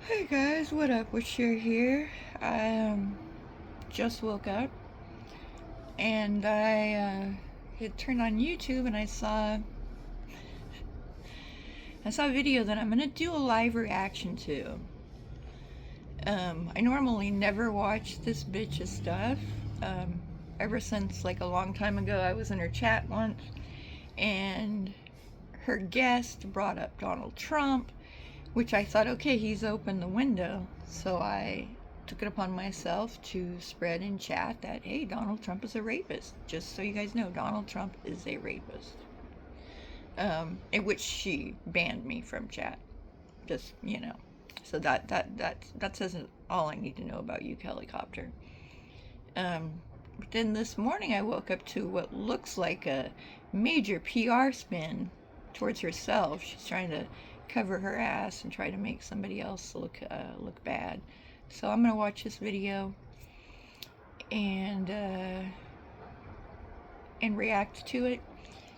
Hey guys, what up? What's your here? I just woke up and I had turned on YouTube and I saw a video that I'm gonna do a live reaction to. I normally never watch this bitch's stuff. Um, Ever since like a long time ago, I was in her chat once and her guest brought up Donald Trump, which I thought, okay, he's opened the window. So I took it upon myself to spread in chat that, hey, Donald Trump is a rapist. Just so you guys know, Donald Trump is a rapist. In which she banned me from chat. Just, you know. So that says all I need to know about you, Helicopter. But then this morning I woke up to what looks like a major PR spin towards herself. She's trying to cover her ass and try to make somebody else look bad. So I'm gonna watch this video and react to it.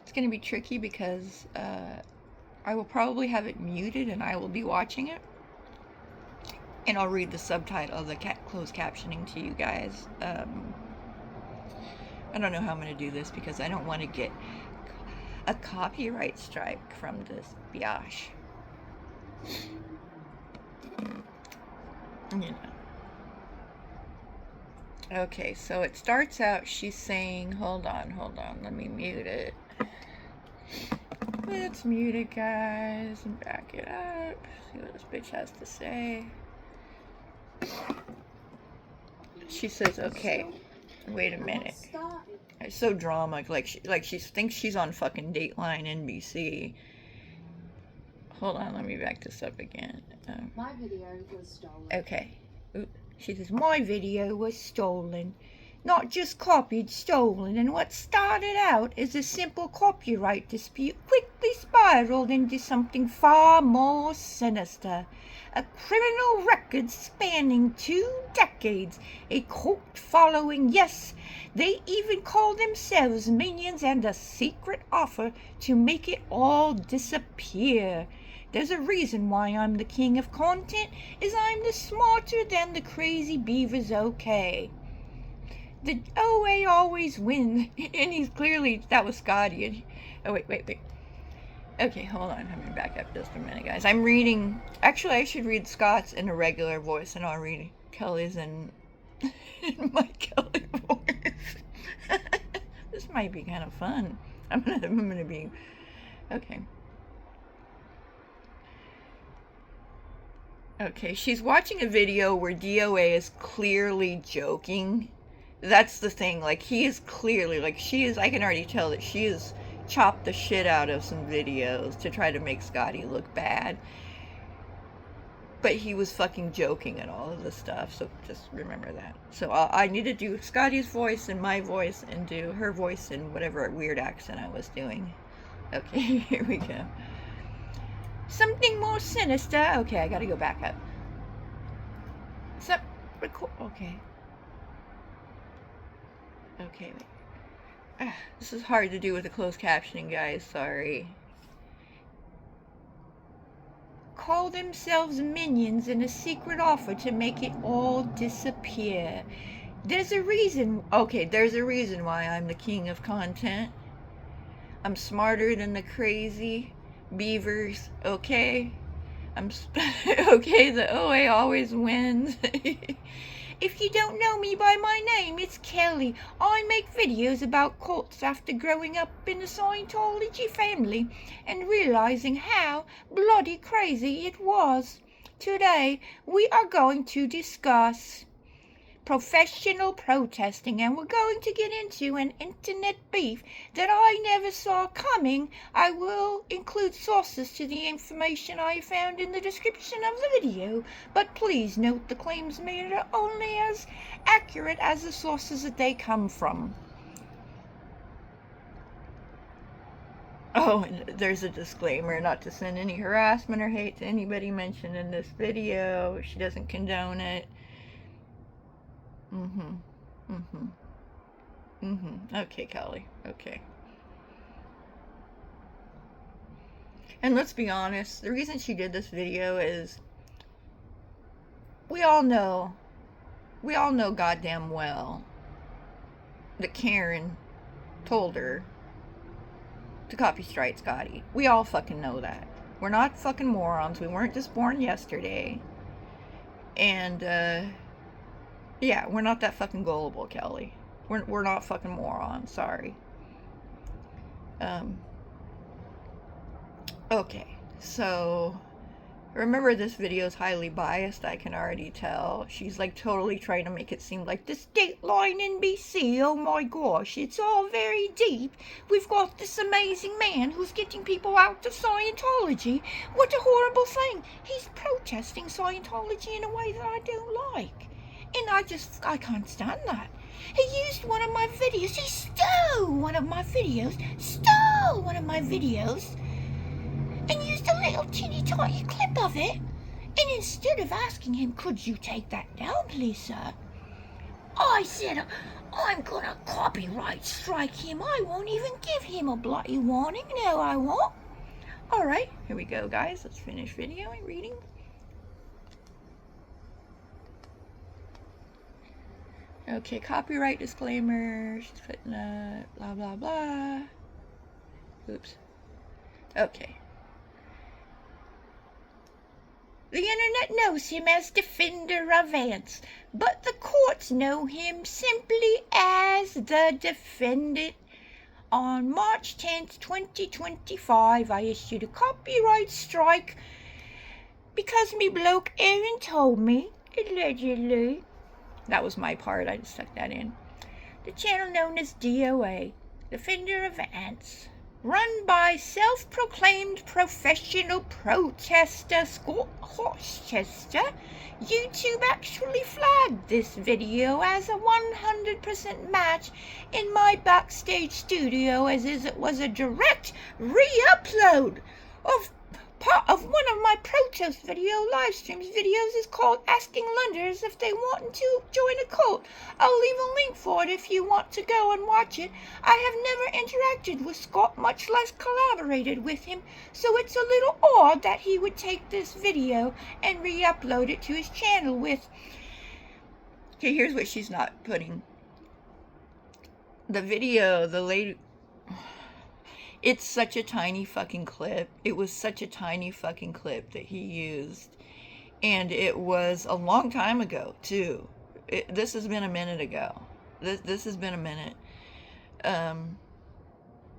It's gonna be tricky because I will probably have it muted and I will be watching it, and I'll read the subtitle, the closed captioning to you guys. I don't know how I'm gonna do this because I don't want to get a copyright strike from this biatch. You know. Okay, so it starts out, she's saying, hold on, let me mute it. Let's mute it, guys, and back it up. See what this bitch has to say. She says, okay, wait a minute. It's so drama, like she thinks she's on fucking Dateline NBC. Hold on, let me back this up again. My video was stolen. Okay. She says, my video was stolen. Not just copied, stolen. And what started out as a simple copyright dispute quickly spiraled into something far more sinister. A criminal record spanning 2 decades. A cult following, yes, they even call themselves minions, and a secret offer to make it all disappear. There's a reason why I'm the king of content, is I'm the smarter than the crazy beavers, okay. The OA always wins, and he's clearly, that was Scotty. Oh, wait. Okay, hold on, let me back up just a minute, guys. I'm reading, actually I should read Scott's in a regular voice, and I'll read Kelly's in my Kelly voice. This might be kind of fun. I'm gonna be, okay. Okay, she's watching a video where DOA is clearly joking. That's the thing, like, he is clearly, like, I can already tell that she has chopped the shit out of some videos to try to make Scotty look bad. But he was fucking joking and all of this stuff, so just remember that. So I need to do Scotty's voice and my voice and do her voice in whatever weird accent I was doing. Okay, here we go. Something more sinister. Okay, I gotta go back up. Okay. Okay, wait. This is hard to do with the closed captioning, guys. Sorry. Call themselves minions in a secret offer to make it all disappear. There's a reason. Okay, there's a reason why I'm the king of content. I'm smarter than the crazy beavers, okay? Okay, the OA always wins. If you don't know me by my name, it's Kelly. I make videos about cults after growing up in the Scientology family and realizing how bloody crazy it was. Today, we are going to discuss professional protesting, and we're going to get into an internet beef that I never saw coming. I will include sources to the information I found in the description of the video, but please note the claims made are only as accurate as the sources that they come from. Oh, and there's a disclaimer not to send any harassment or hate to anybody mentioned in this video. She doesn't condone it. Okay, Kelly. Okay. And let's be honest, the reason she did this video is we all know goddamn well that Karen told her to copyright Scotty. We all fucking know that. We're not fucking morons. We weren't just born yesterday. And, yeah, we're not that fucking gullible, Kelly. We're not fucking morons. Sorry. Okay. So, remember, this video is highly biased, I can already tell. She's like totally trying to make it seem like the state line in BC, oh my gosh, it's all very deep. We've got this amazing man who's getting people out to Scientology. What a horrible thing. He's protesting Scientology in a way that I don't like. And I can't stand that. He used one of my videos. He stole one of my videos. And used a little teeny tiny clip of it. And instead of asking him, could you take that down, please, sir? I said, I'm gonna copyright strike him. I won't even give him a bloody warning. No, I won't. All right, here we go, guys. Let's finish video and reading. Okay, copyright disclaimer. She's putting blah, blah, blah. Oops. Okay. The internet knows him as Defender of Ants, but the courts know him simply as the defendant. On March 10th, 2025, I issued a copyright strike because me bloke Aaron told me, allegedly. That was my part, I just stuck that in. The channel known as DOA, Defender of Ants, run by self-proclaimed professional protester Scott Hochchester, YouTube actually flagged this video as a 100% match in my backstage studio, as it was a direct re-upload of part of one of my protest video live streams. Videos is called Asking Lenders If They Want to Join a Cult. I'll leave a link for it if you want to go and watch it. I have never interacted with Scott, much less collaborated with him, so it's a little odd that he would take this video and re-upload it to his channel with... Okay, here's what she's not putting. The video, the lady... It's such a tiny fucking clip. It was such a tiny fucking clip that he used. And it was a long time ago, too. This has been a minute ago. This has been a minute.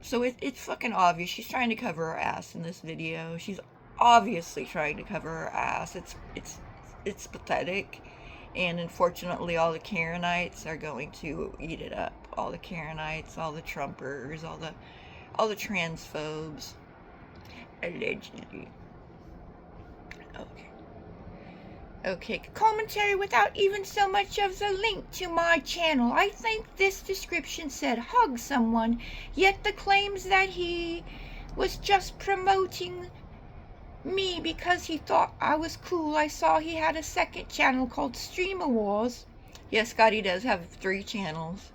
So it's fucking obvious. She's trying to cover her ass in this video. She's obviously trying to cover her ass. It's pathetic. And unfortunately, all the Karenites are going to eat it up. All the Karenites, all the Trumpers, all the transphobes, allegedly. Okay, commentary without even so much of the link to my channel. I think this description said hug someone, yet the claims that he was just promoting me because he thought I was cool. I saw he had a second channel called Streamer Wars. Yes, Scotty does have 3 channels.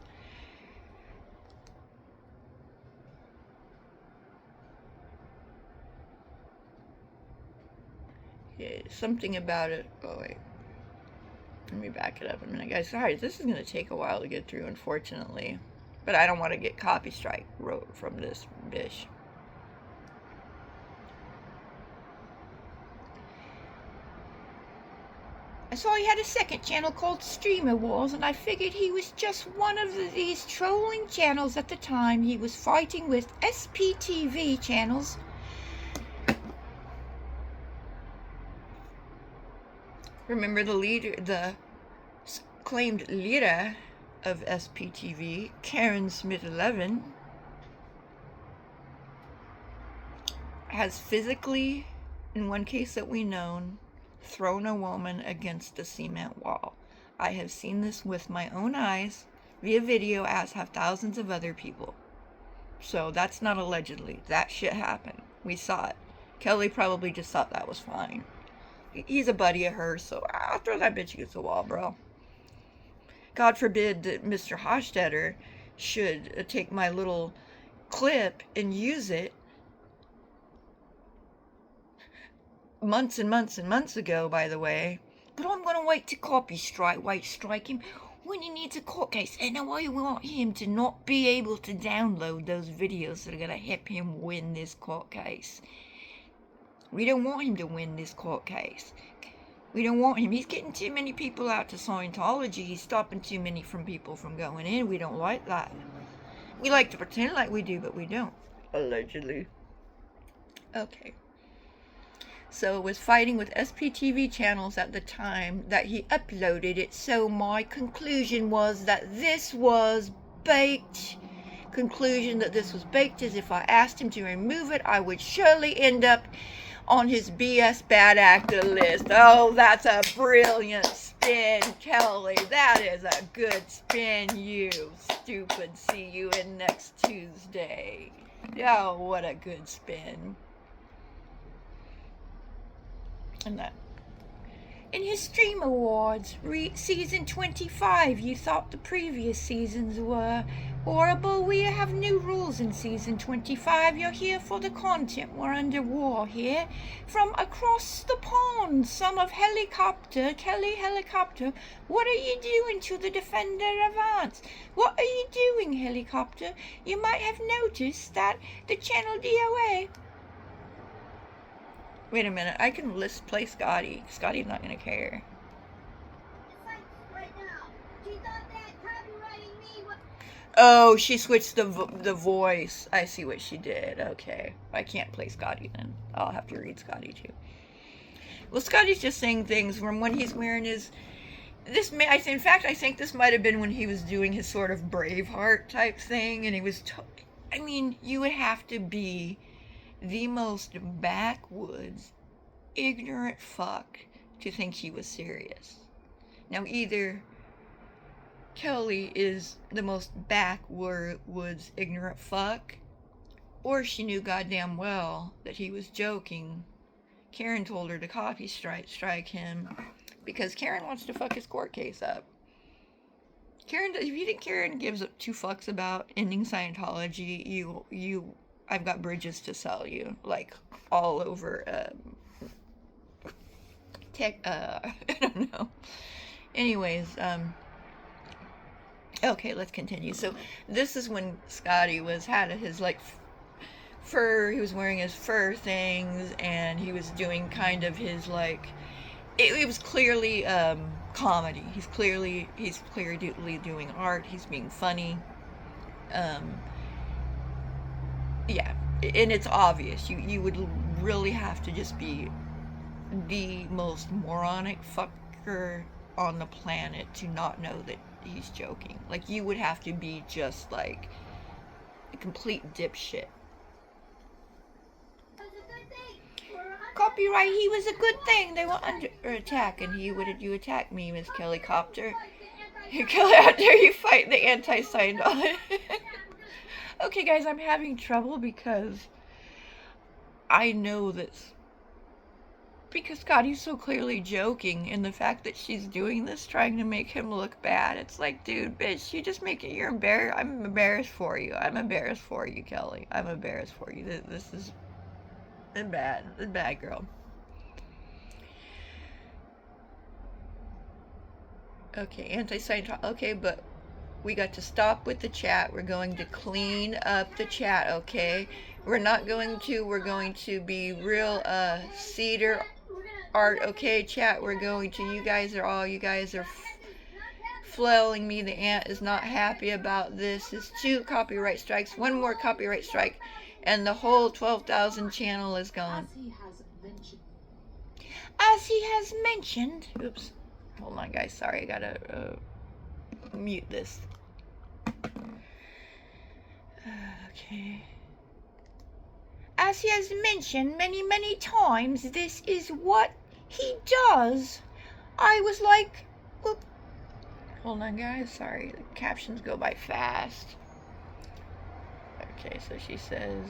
Something about it. Oh wait, let me back it up a minute, guys. Sorry, this is gonna take a while to get through, unfortunately, but I don't want to get copy strike wrote from this bitch. I saw he had a second channel called Streamer Wars, and I figured he was just one of these trolling channels at the time. He was fighting with SPTV channels. Remember the claimed leader of SPTV, Karen Smith 11, has physically, in one case that we known, thrown a woman against a cement wall. I have seen this with my own eyes via video, as have thousands of other people. So that's not allegedly. That shit happened. We saw it. Kelly probably just thought that was fine. He's a buddy of hers, so I'll throw that bitch against the wall, bro. God forbid that Mr. Hofstetter should take my little clip and use it months and months and months ago, by the way, But I'm going to wait to strike him when he needs a court case. And I want him to not be able to download those videos that are going to help him win this court case. We don't want him to win this court case. We don't want him. He's getting too many people out to Scientology. He's stopping too many people from going in. We don't like that. We like to pretend like we do, but we don't. Allegedly. Okay. So it was fighting with SPTV channels at the time that he uploaded it. So my conclusion was that this was baked. Conclusion that this was baked is if I asked him to remove it, I would surely end up on his BS bad actor list. Oh, that's a brilliant spin, Kelly. That is a good spin, you stupid. See you in next Tuesday. Oh, what a good spin. And that. In his Stream Awards, season 25, you thought the previous seasons were horrible. We have new rules in season 25. You're here for the content. We're under war here. From across the pond, son of Kelly Helicopter, what are you doing to the Defender Advance? What are you doing, Helicopter? You might have noticed that the channel DOA... Wait a minute, I can play Scotty. Scotty's not gonna care. Oh, she switched the voice. I see what she did. Okay, I can't play Scotty then. I'll have to read Scotty too. Well, Scotty's just saying things from when he's wearing his... in fact, I think this might have been when he was doing his sort of Braveheart type thing, and he was... I mean, you would have to be the most backwoods, ignorant fuck to think he was serious. Now, either Kelly is the most backwoods, ignorant fuck, or she knew goddamn well that he was joking. Karen told her to copy strike him because Karen wants to fuck his court case up. Karen, if you think Karen gives up two fucks about ending Scientology, I've got bridges to sell you, like, all over, I don't know. Anyways, okay, let's continue. So, this is when Scotty had his, like, fur, he was wearing his fur things, and he was doing kind of his, like, it was clearly, comedy. He's clearly doing art, he's being funny, yeah, and it's obvious. You would really have to just be the most moronic fucker on the planet to not know that he's joking. Like, you would have to be just like a complete dipshit. Copyright, he was a good thing. They were under attack, and you attack me, Miss Kelly Copter. Kelly, how dare you fight the anti-Scientology? Okay, guys, I'm having trouble because I know this. Because Scotty's so clearly joking, and the fact that she's doing this, trying to make him look bad, it's like, dude, bitch, you just make it, you're embarrassed. I'm embarrassed for you. I'm embarrassed for you, Kelly. I'm embarrassed for you. This is bad. This is bad, girl. Okay, anti-Scientology. Okay, but we got to stop with the chat. We're going to clean up the chat, okay? We're going to be real, cedar art, okay, chat? We're going to, you guys are flailing me. The ant is not happy about this. It's 2 copyright strikes, 1 more copyright strike, and the whole 12,000 channel is gone. As he has mentioned, oops, hold on, guys, sorry, I gotta, mute this. Okay. As he has mentioned many, many times, this is what he does. I was like, whoop. Hold on, guys, sorry, the captions go by fast. Okay, so she says,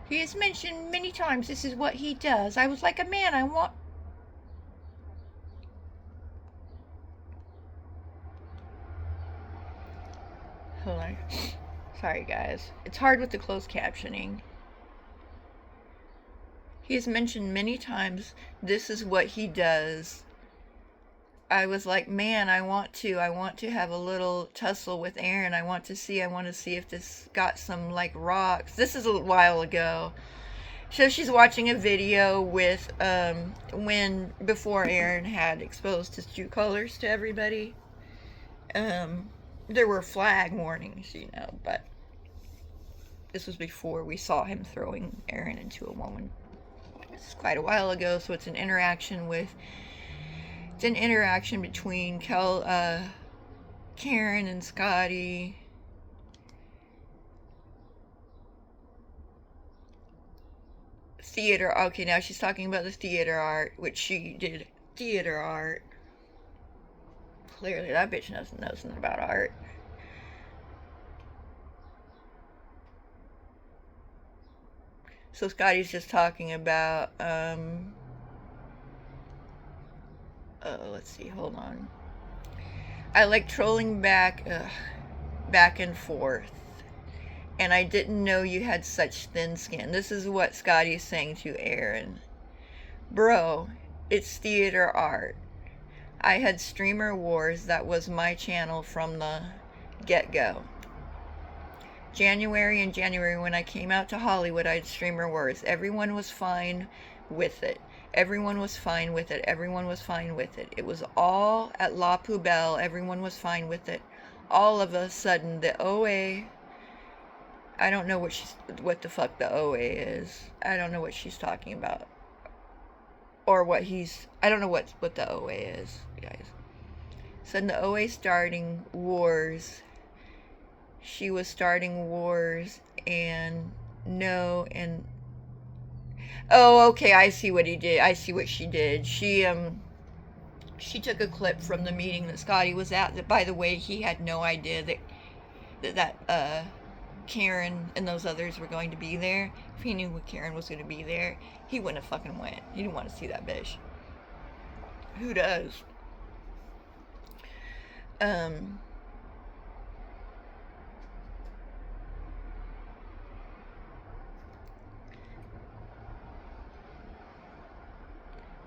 he has mentioned many times this is what he does. I was like, a man, I want... Hold on. Sorry, guys. It's hard with the closed captioning. He has mentioned many times this is what he does. I was like, man, I want to have a little tussle with Aaron. I want to see if this got some like rocks. This is a while ago. So she's watching a video with before Aaron had exposed his true colors to everybody. There were flag warnings, but this was before we saw him throwing Aaron into a woman. This is quite a while ago, so it's an interaction between Karen and Scotty. Theater. Okay, now she's talking about the theater art, which she did theater art. Clearly, that bitch knows nothing about art. So Scotty's just talking about, let's see, hold on. I like trolling back and forth. And I didn't know you had such thin skin. This is what Scotty's saying to Aaron. Bro, it's theater art. I had Streamer Wars. That was my channel from the get-go. January when I came out to Hollywood, I had Streamer Wars. Everyone was fine with it. Everyone was fine with it. It was all at La Poubelle. Everyone was fine with it. All of a sudden, the OA... I don't know what the fuck the OA is. I don't know what she's talking about. Or I don't know what the OA is, guys. So the OA starting wars. She was starting wars oh, okay, I see what he did. I see what she did. She took a clip from the meeting that Scotty was at. That, by the way, he had no idea that Karen and those others were going to be there. If he knew Karen was going to be there, he wouldn't have fucking went. He didn't want to see that bitch. Who does?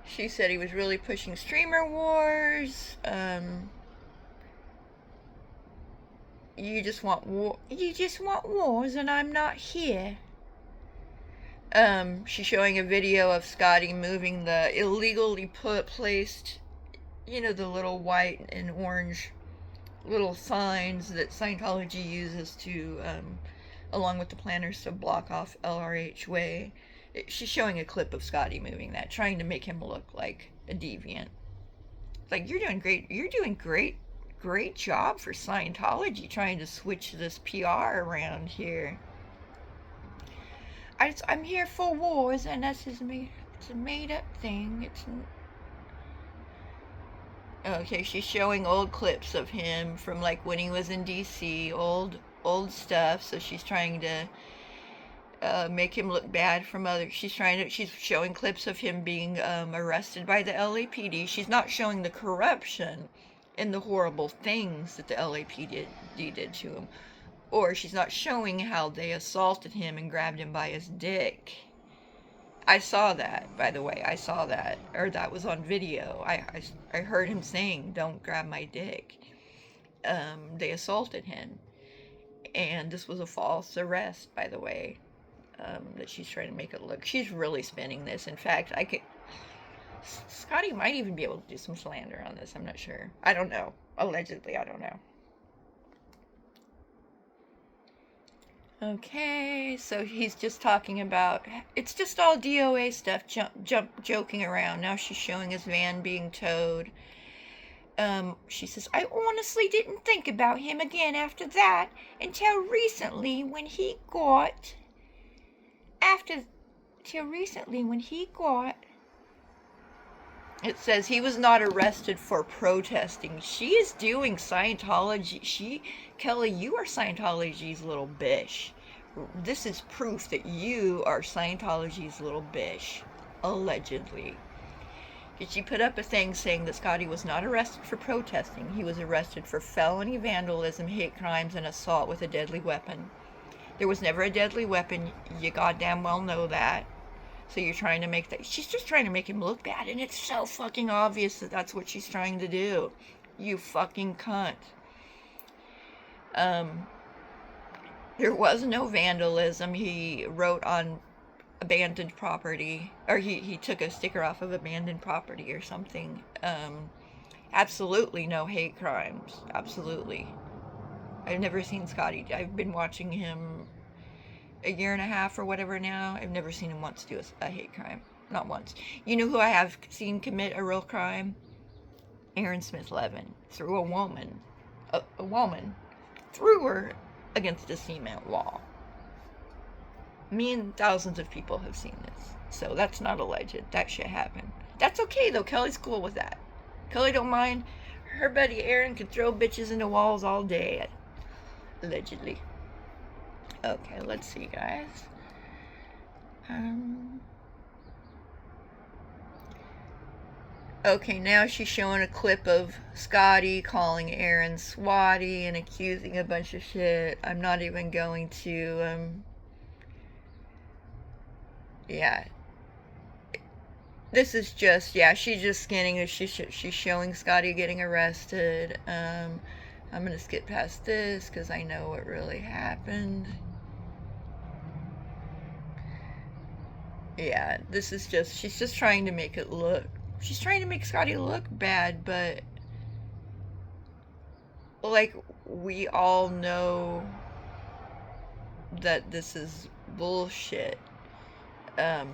She said he was really pushing Streamer Wars. You just want wars, and I'm not here. She's showing a video of Scotty moving the illegally placed, the little white and orange little signs that Scientology uses to, along with the planners, to block off LRH Way. She's showing a clip of Scotty moving that, trying to make him look like a deviant. Like, you're doing great job for Scientology trying to switch this PR around here. I'm here for wars, and it's a made-up thing. Okay, she's showing old clips of him from like when he was in DC, old stuff. So she's trying to make him look bad from others. She's showing clips of him being arrested by the LAPD. She's not showing the corruption and the horrible things that the LAPD did to him. Or she's not showing how they assaulted him and grabbed him by his dick. I saw that, by the way. I saw that. Or that was on video. I heard him saying, "Don't grab my dick." They assaulted him. And this was a false arrest, by the way. That she's trying to make it look. She's really spinning this. In fact, Scotty might even be able to do some slander on this. I'm not sure. I don't know. Allegedly, I don't know. Okay, so he's just talking about, it's just all DOA stuff, joking around. Now she's showing his van being towed. She says, I honestly didn't think about him again after that until recently when he got, it says he was not arrested for protesting. She is doing Scientology. Kelly, you are Scientology's little bitch. This is proof that you are Scientology's little bitch. Allegedly. She put up a thing saying that Scotty was not arrested for protesting. He was arrested for felony vandalism, hate crimes, and assault with a deadly weapon. There was never a deadly weapon. You goddamn well know that. So you're trying to make that. She's just trying to make him look bad, and it's so fucking obvious that that's what she's trying to do. You fucking cunt. There was no vandalism. He wrote on abandoned property, or he took a sticker off of abandoned property or something. Absolutely no hate crimes. Absolutely. I've never seen Scotty. I've been watching him a year and a half or whatever now. I've never seen him once do a hate crime. Not once. You know who I have seen commit a real crime? Aaron Smith Levin. Threw a woman. A woman. Threw her against a cement wall. Me and thousands of people have seen this. So that's not alleged. That shit happened. That's okay though. Kelly's cool with that. Kelly don't mind. Her buddy Aaron could throw bitches into walls all day. Allegedly. Okay, let's see, guys. Okay, now she's showing a clip of Scotty calling Aaron swatty and accusing a bunch of shit. I'm not even going to, yeah. This is just, yeah, she's just scanning. She's showing Scotty getting arrested. I'm going to skip past this because I know what really happened. Yeah, this is just, she's just trying to make it look, she's trying to make Scotty look bad, but, like, we all know that this is bullshit. And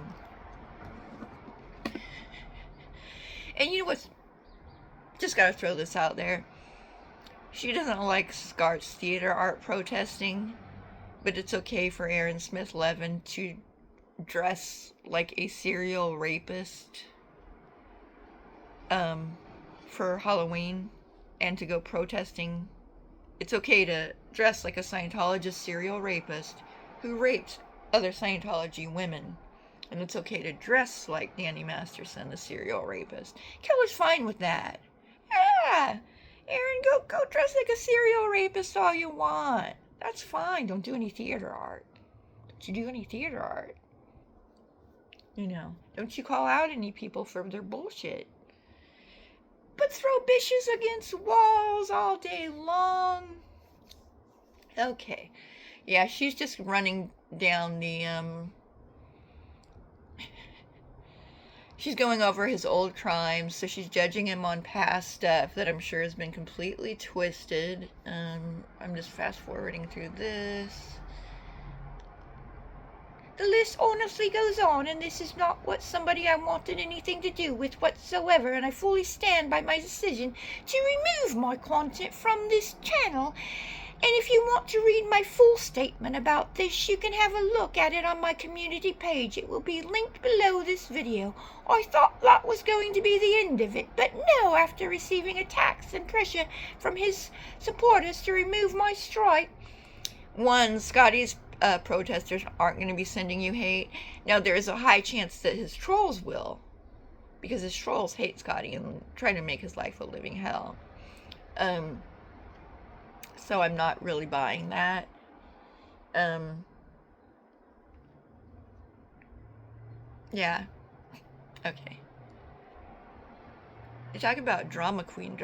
you know what's, just gotta throw this out there. She doesn't like Scar's theater art protesting, but it's okay for Aaron Smith Levin to dress like a serial rapist for Halloween and to go protesting. It's okay to dress like a Scientologist serial rapist who raped other Scientology women. And it's okay to dress like Danny Masterson, the serial rapist. Kelly's fine with that. Yeah, Aaron, go dress like a serial rapist all you want. That's fine. Don't do any theater art. Don't you do any theater art. You know, don't you call out any people for their bullshit. But throw bitches against walls all day long. Okay. Yeah, she's just running down the, she's going over his old crimes, so she's judging him on past stuff that I'm sure has been completely twisted. I'm just fast forwarding through this. The list honestly goes on, and this is not what somebody I wanted anything to do with whatsoever, and I fully stand by my decision to remove my content from this channel. And if you want to read my full statement about this, you can have a look at it on my community page. It will be linked below this video. I thought that was going to be the end of it, but no, after receiving attacks and pressure from his supporters to remove my strike. One, Scotty's protesters aren't going to be sending you hate. Now, there is a high chance that his trolls will, because his trolls hate Scotty and try to make his life a living hell. So I'm not really buying that. Yeah. Okay. They talk about drama queen.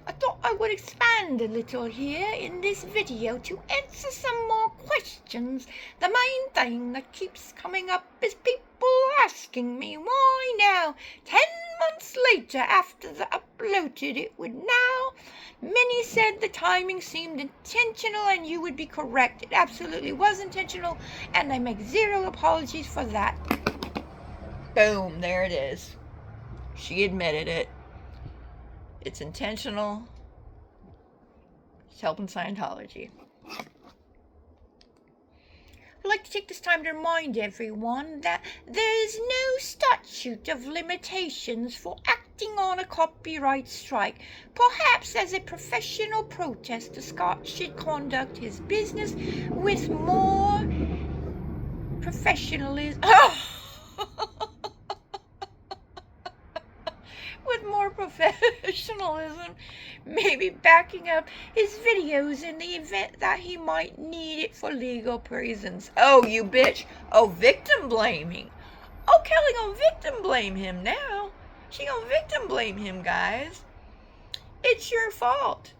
I thought I would expand a little here in this video to answer some more questions. The main thing that keeps coming up is people asking me why now, 10 months later after the uploaded it would now. Many said the timing seemed intentional, and you would be correct. It absolutely was intentional, and I make zero apologies for that. Boom, there it is. She admitted it. It's intentional. It's helping Scientology. I'd like to take this time to remind everyone that there is no statute of limitations for acting on a copyright strike. Perhaps as a professional protester, Scott should conduct his business with more professionalism. With more professionalism sensationalism, maybe backing up his videos in the event that he might need it for legal reasons. Oh, you bitch. Oh, victim blaming. Oh, Kelly gonna victim blame him now. She gonna victim blame him, guys. It's your fault.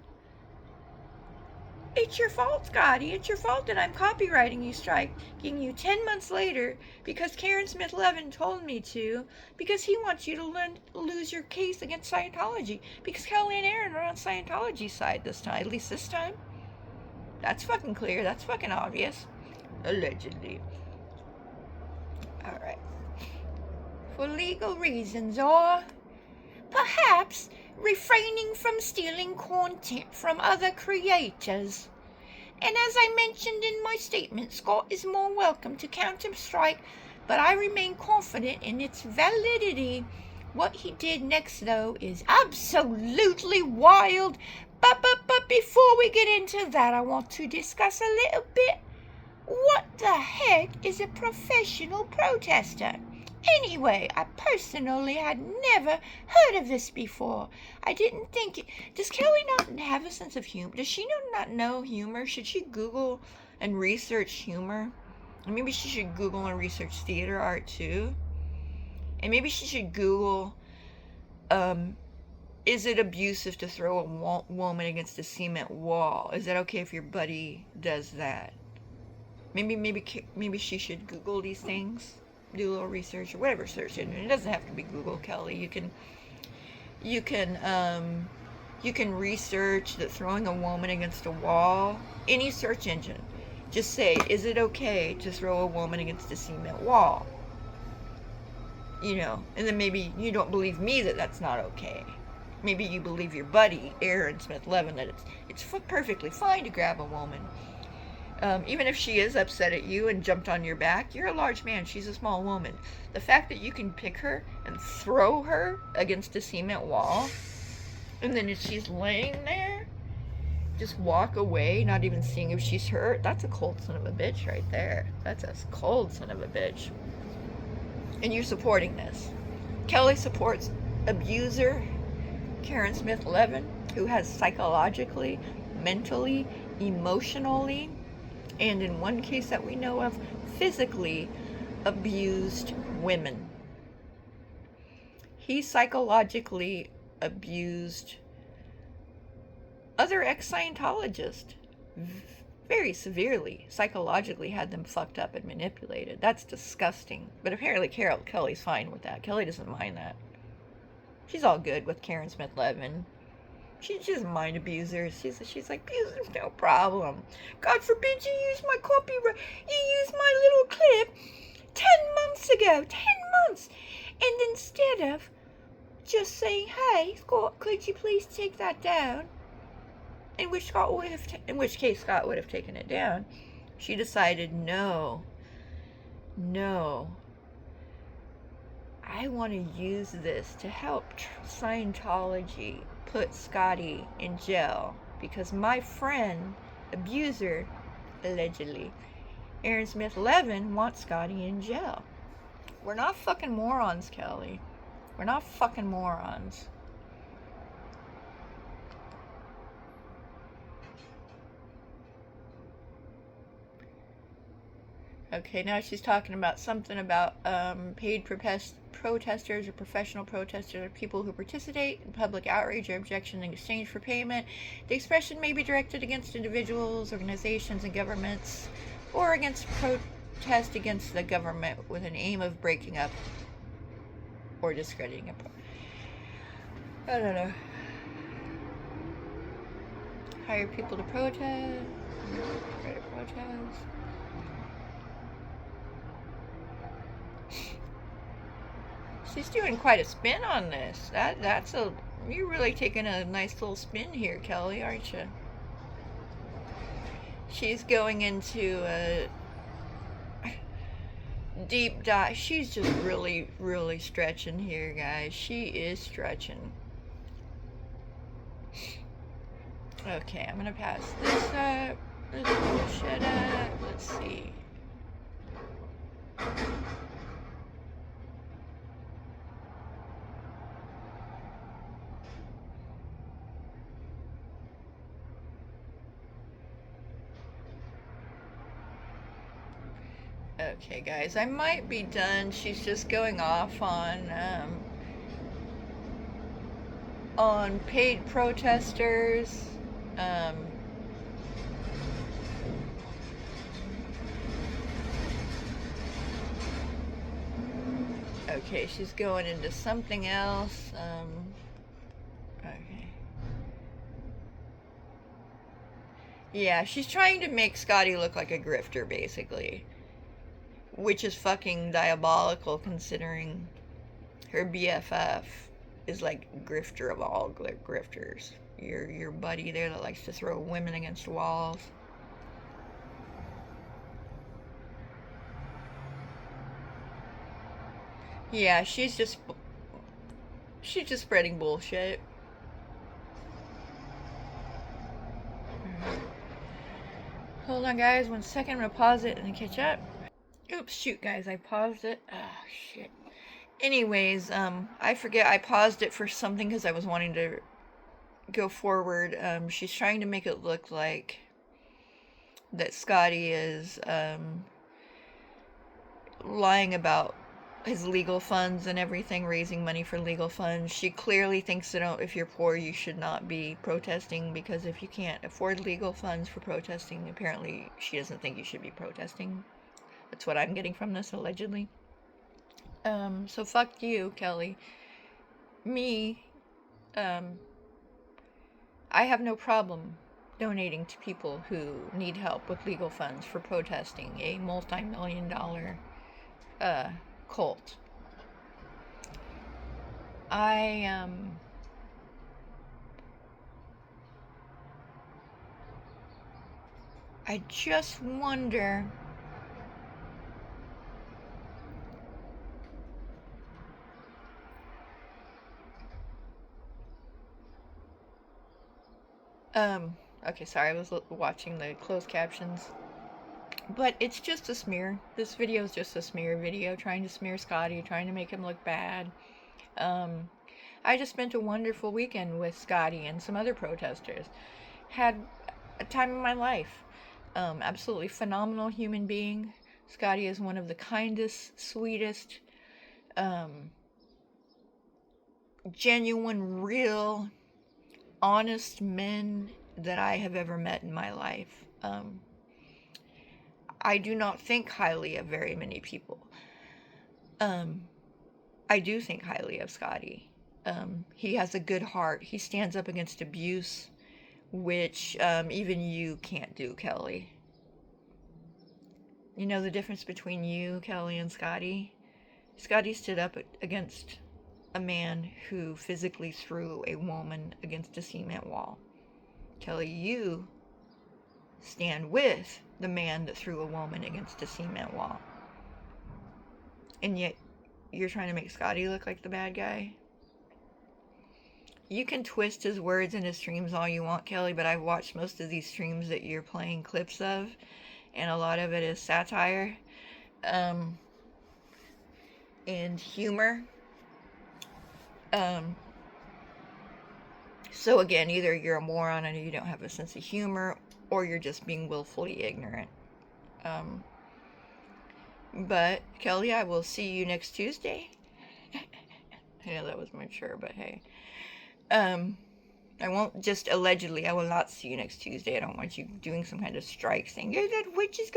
It's your fault, Scotty. It's your fault that I'm copywriting you, striking you 10 months later because Karen Smith Levin told me to, because he wants you to lose your case against Scientology, because Kelly and Aaron are on Scientology's side this time, at least this time. That's fucking clear. That's fucking obvious. Allegedly. Alright. For legal reasons, or perhaps refraining from stealing content from other creators. And as I mentioned in my statement, Scott is more welcome to counter-strike, but I remain confident in its validity. What he did next, though, is absolutely wild. But before we get into that, I want to discuss a little bit. What the heck is a professional protester? Anyway, I personally had never heard of this before. I didn't think it. Does Kelly not have a sense of humor? Does she not know humor? Should she Google and research humor? And maybe she should Google and research theater art too. And maybe she should Google, is it abusive to throw a woman against a cement wall? Is that okay if your buddy does that? Maybe she should Google these things. Do a little research or whatever search engine. It doesn't have to be Google, Kelly. You can research that throwing a woman against a wall. Any search engine. Just say, is it okay to throw a woman against a cement wall? You know, and then maybe you don't believe me that that's not okay. Maybe you believe your buddy, Aaron Smith Levin, that it's perfectly fine to grab a woman. Even if she is upset at you and jumped on your back, you're a large man, she's a small woman. The fact that you can pick her and throw her against a cement wall, and then if she's laying there, just walk away, not even seeing if she's hurt, that's a cold son of a bitch right there. That's a cold son of a bitch. And you're supporting this. Kelly supports abuser Karen Smith Levin, who has psychologically, mentally, emotionally, and in one case that we know of, physically abused women. He psychologically abused other ex-Scientologists very severely, psychologically had them fucked up and manipulated. That's disgusting. But apparently Kelly's fine with that. Kelly doesn't mind that. She's all good with Karen Smith Levin. She doesn't mind abusers. She's like, abusers, no problem. God forbid you use my copyright. You used my little clip 10 months ago. 10 months. And instead of just saying, hey, Scott, could you please take that down? In which case Scott would have taken it down. She decided, no. I want to use this to help Scientology put Scotty in jail because my friend, abuser, allegedly, Aaron Smith Levin, wants Scotty in jail. We're not fucking morons, Kelly. We're not fucking morons. Okay, now she's talking about something about paid protesters or professional protesters or people who participate in public outrage or objection in exchange for payment. The expression may be directed against individuals, organizations, and governments, or against protest against the government with an aim of breaking up or discrediting it. I don't know. Hire people to protest. Protest. She's doing quite a spin on this. You're really taking a nice little spin here, Kelly, aren't you? She's going into a deep dive. She's just really, really stretching here, guys. She is stretching. Okay, I'm gonna pass this up. Shut up. Let's see. Okay, guys, I might be done. She's just going off on paid protesters. Um, okay, she's going into something else. Okay. Yeah, she's trying to make Scotty look like a grifter, basically. Which is fucking diabolical considering her BFF is like grifter of all grifters. Your buddy there that likes to throw women against walls. Yeah, she's just spreading bullshit. Hold on, guys, 1 second. I'm gonna pause it and catch up. Oops, shoot, guys, I paused it. Oh shit. Anyways, I forget I paused it for something because I was wanting to go forward. She's trying to make it look like that Scotty is lying about his legal funds and everything, raising money for legal funds. She clearly thinks that if you're poor, you should not be protesting, because if you can't afford legal funds for protesting, apparently she doesn't think you should be protesting. That's what I'm getting from this, allegedly. So fuck you, Kelly. Me, I have no problem donating to people who need help with legal funds for protesting a multi-million-dollar cult. I just wonder okay, sorry, I was watching the closed captions. But it's just a smear. This video is just a smear video, trying to smear Scotty, trying to make him look bad. I just spent a wonderful weekend with Scotty and some other protesters. Had a time of my life. Absolutely phenomenal human being. Scotty is one of the kindest, sweetest, genuine, real, honest men that I have ever met in my life. I do not think highly of very many people. I do think highly of Scotty. He has a good heart. He stands up against abuse, which even you can't do, Kelly. You know the difference between you, Kelly, and Scotty? Scotty stood up against a man who physically threw a woman against a cement wall. Kelly, you stand with the man that threw a woman against a cement wall. And yet, you're trying to make Scotty look like the bad guy? You can twist his words in his streams all you want, Kelly, but I've watched most of these streams that you're playing clips of, and a lot of it is satire, and humor. So again, either you're a moron and you don't have a sense of humor, or you're just being willfully ignorant. But, Kelly, I will see you next Tuesday. I know that was mature, but hey. I won't just allegedly, I will not see you next Tuesday. I don't want you doing some kind of strike saying, yeah, that witch is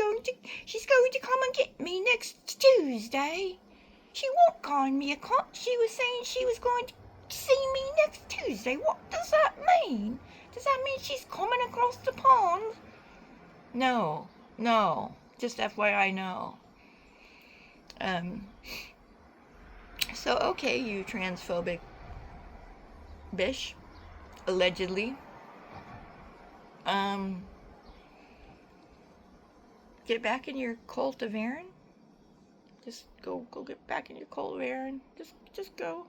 she's going to come and get me next Tuesday. She won't call me a cunt. She was saying she was going to see me next Tuesday. What does that mean? Does that mean she's coming across the pond? No. Just FYI, no. So, okay, you transphobic bish, allegedly. Get back in your cult of Aaron. Just go get back in your cult of Aaron. Just go.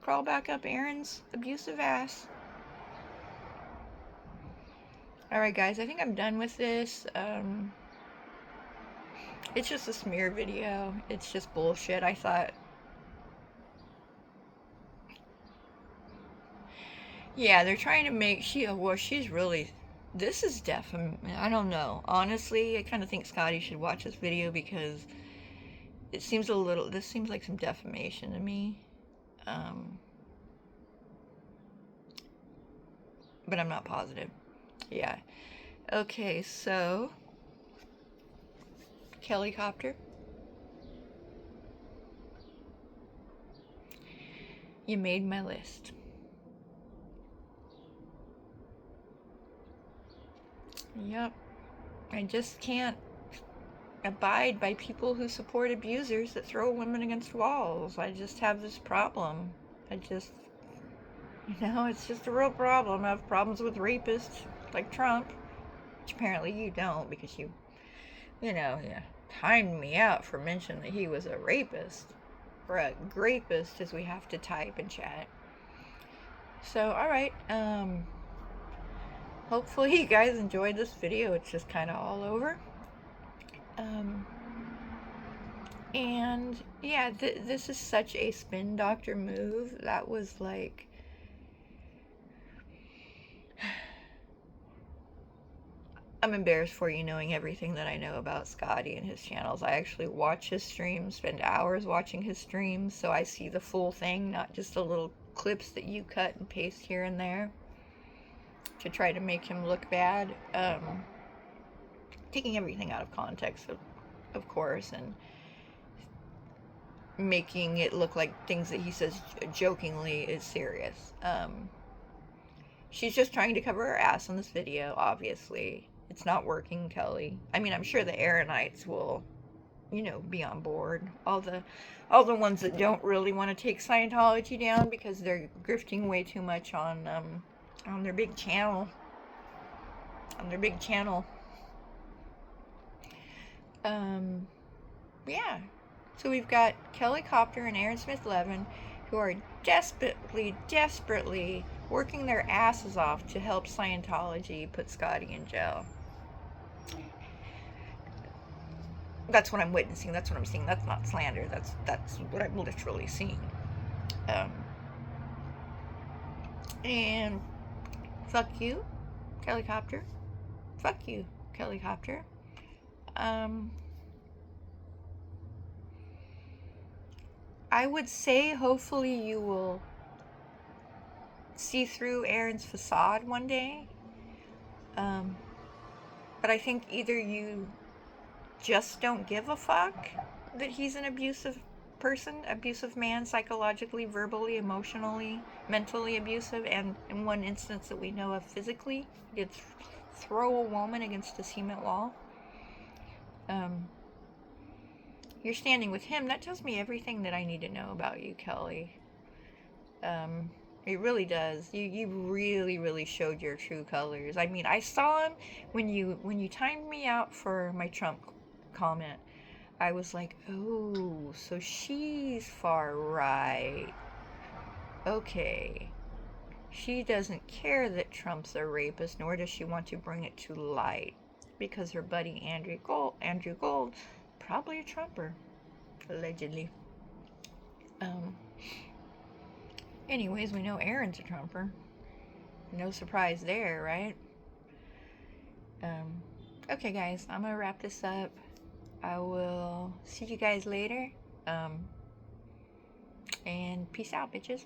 Crawl back up Aaron's abusive ass. Alright, guys, I think I'm done with this. It's just a smear video. It's just bullshit. I thought, yeah, they're trying to make she's really this is I don't know. Honestly, I kind of think Scotty should watch this video because this seems like some defamation to me. But I'm not positive. Yeah. Okay, so Kellycopter, you made my list. Yep. I just can't abide by people who support abusers that throw women against walls. I just have this problem. It's just a real problem. I have problems with rapists like Trump, which apparently you don't because you timed me out for mentioning that he was a rapist. Or a grapist, as we have to type in chat. So, alright, hopefully you guys enjoyed this video. It's just kind of all over. And yeah, this is such a spin doctor move. That was like, I'm embarrassed for you knowing everything that I know about Scotty and his channels. I actually watch his streams, spend hours watching his streams, so I see the full thing, not just the little clips that you cut and paste here and there to try to make him look bad. Taking everything out of context, of course, and making it look like things that he says jokingly is serious. She's just trying to cover her ass in this video, obviously. It's not working, Kelly. I mean, I'm sure the Aaronites will, be on board. All the ones that don't really want to take Scientology down because they're grifting way too much on their big channel. Yeah. So we've got Kellycopter and Aaron Smith Levin, who are desperately working their asses off to help Scientology put Scotty in jail. That's what I'm witnessing. That's what I'm seeing. That's not slander. That's what I'm literally seeing. And fuck you, Kellycopter. Fuck you, Kellycopter. I would say hopefully you will see through Aaron's facade one day. But I think either you just don't give a fuck that he's an abusive man, psychologically, verbally, emotionally, mentally abusive, and in one instance that we know of physically, he did throw a woman against a cement wall. You're standing with him. That tells me everything that I need to know about you, Kelly. It really does. You really showed your true colors. I mean, I saw him when you timed me out for my Trump comment. I was like, oh, so she's far right. Okay. She doesn't care that Trump's a rapist, nor does she want to bring it to light, because her buddy Andrew Gold, probably a Trumper, allegedly. Anyways, we know Aaron's a Trumper. No surprise there, right? Okay, guys, I'm gonna wrap this up. I will see you guys later. And peace out, bitches.